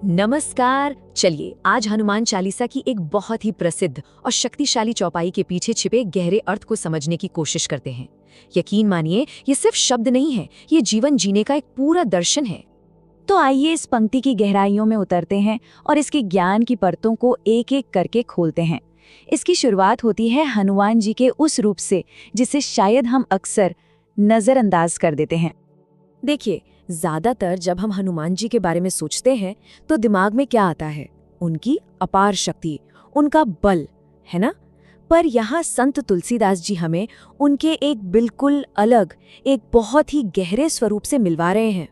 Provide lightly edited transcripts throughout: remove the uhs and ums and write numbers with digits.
नमस्कार। चलिए आज हनुमान चालीसा की एक बहुत ही प्रसिद्ध और शक्तिशाली चौपाई के पीछे छिपे गहरे अर्थ को समझने की कोशिश करते हैं। यकीन मानिए, ये सिर्फ शब्द नहीं है, ये जीवन जीने का एक पूरा दर्शन है। तो आइए इस पंक्ति की गहराइयों में उतरते हैं और इसके ज्ञान की परतों को एक एक करके खोलते हैं। इसकी शुरुआत होती है हनुमान जी के उस रूप से जिसे शायद हम अक्सर नजरअंदाज कर देते हैं। देखिए, ज्यादातर जब हम हनुमान जी के बारे में सोचते हैं तो दिमाग में क्या आता है? उनकी अपार शक्ति, उनका बल, है ना? पर यहाँ संत तुलसीदास जी हमें उनके एक बिल्कुल अलग, एक बहुत ही गहरे स्वरूप से मिलवा रहे हैं।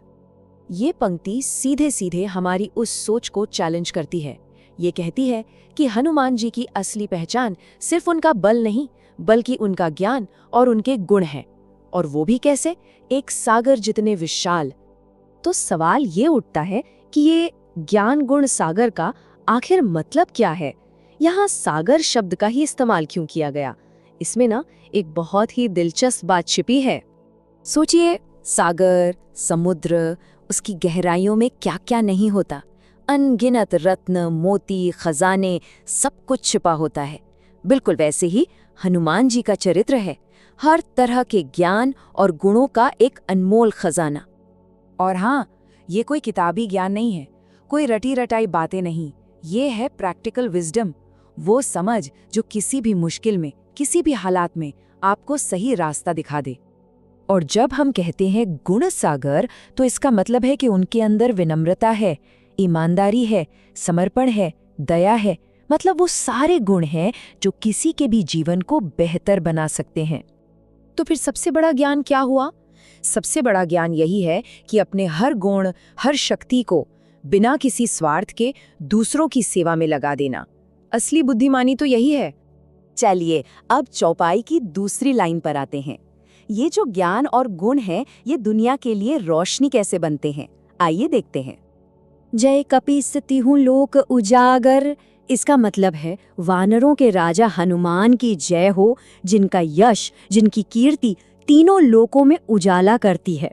ये पंक्ति सीधे सीधे हमारी उस सोच को चैलेंज करती है। ये कहती है कि हनुमान जी की असली पहचान सिर्फ उनका बल नहीं, बल्कि उनका ज्ञान और उनके गुण हैं। और वो भी कैसे? एक सागर जितने विशाल। तो सवाल ये उठता है कि ये ज्ञान गुण सागर का आखिर मतलब क्या है? यहाँ सागर शब्द का ही इस्तेमाल क्यों किया गया? इसमें ना एक बहुत ही दिलचस्प बात छिपी है। सोचिए, सागर, समुद्र, उसकी गहराइयों में क्या क्या नहीं होता। अनगिनत रत्न, मोती, खजाने, सब कुछ छिपा होता है। बिल्कुल वैसे ही हनुमान जी का चरित्र है, हर तरह के ज्ञान और गुणों का एक अनमोल खजाना। और हाँ, ये कोई किताबी ज्ञान नहीं है, कोई रटी रटाई बातें नहीं। ये है प्रैक्टिकल विजडम, वो समझ जो किसी भी मुश्किल में, किसी भी हालात में आपको सही रास्ता दिखा दे। और जब हम कहते हैं गुण सागर, तो इसका मतलब है कि उनके अंदर विनम्रता है, ईमानदारी है, समर्पण है, दया है। मतलब वो सारे गुण हैं जो किसी के भी जीवन को बेहतर बना सकते हैं। तो फिर सबसे बड़ा ज्ञान क्या हुआ? सबसे बड़ा ज्ञान यही है कि अपने हर गुण, हर शक्ति को बिना किसी स्वार्थ के दूसरों की सेवा में लगा देना। असली बुद्धिमानी तो यही है। चलिए अब चौपाई की दूसरी लाइन पर आते हैं। ये जो ज्ञान और गुण हैं, ये दुनिया के लिए रोशनी कैसे बनते हैं? आइए देखते हैं। जय कपीस तिहु लोक उजागर। इसका मतलब है वानरों के राजा हनुमान की जय हो, जिनका यश, जिनकी कीर्ति तीनों लोकों में उजाला करती है।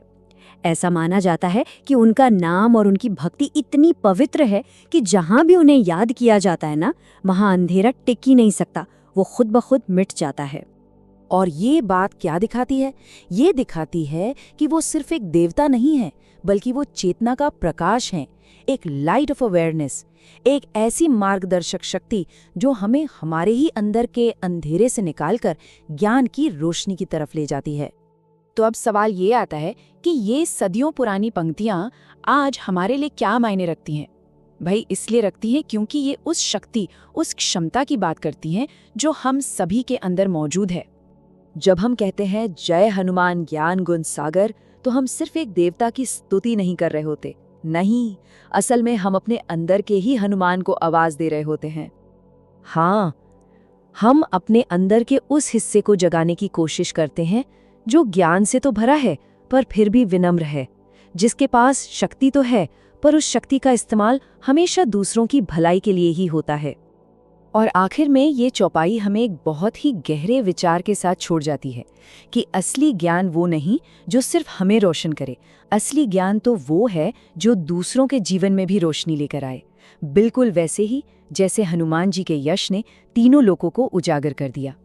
ऐसा माना जाता है कि उनका नाम और उनकी भक्ति इतनी पवित्र है कि जहां भी उन्हें याद किया जाता है ना, वहां अंधेरा टिक ही नहीं सकता, वो खुद ब खुद मिट जाता है। और ये बात क्या दिखाती है? ये दिखाती है कि वो सिर्फ एक देवता नहीं है, बल्कि वो चेतना का प्रकाश है, एक लाइट ऑफ अवेयरनेस, एक ऐसी मार्गदर्शक शक्ति जो हमें हमारे ही अंदर के अंधेरे से निकालकर ज्ञान की रोशनी की तरफ ले जाती है। तो अब सवाल ये आता है कि ये सदियों पुरानी पंक्तियां आज हमारे लिए क्या मायने रखती हैं? भाई इसलिए रखती हैं क्योंकि ये उस शक्ति, उस क्षमता की बात करती हैं जो हम सभी के अंदर मौजूद है। जब हम कहते हैं जय हनुमान ज्ञान गुण सागर, तो हम सिर्फ एक देवता की स्तुति नहीं कर रहे होते। नहीं, असल में हम अपने अंदर के ही हनुमान को आवाज दे रहे होते हैं। हाँ, हम अपने अंदर के उस हिस्से को जगाने की कोशिश करते हैं जो ज्ञान से तो भरा है पर फिर भी विनम्र है, जिसके पास शक्ति तो है पर उस शक्ति का इस्तेमाल हमेशा दूसरों की भलाई के लिए ही होता है। और आखिर में ये चौपाई हमें एक बहुत ही गहरे विचार के साथ छोड़ जाती है कि असली ज्ञान वो नहीं जो सिर्फ हमें रोशन करे। असली ज्ञान तो वो है जो दूसरों के जीवन में भी रोशनी लेकर आए, बिल्कुल वैसे ही जैसे हनुमान जी के यश ने तीनों लोगों को उजागर कर दिया।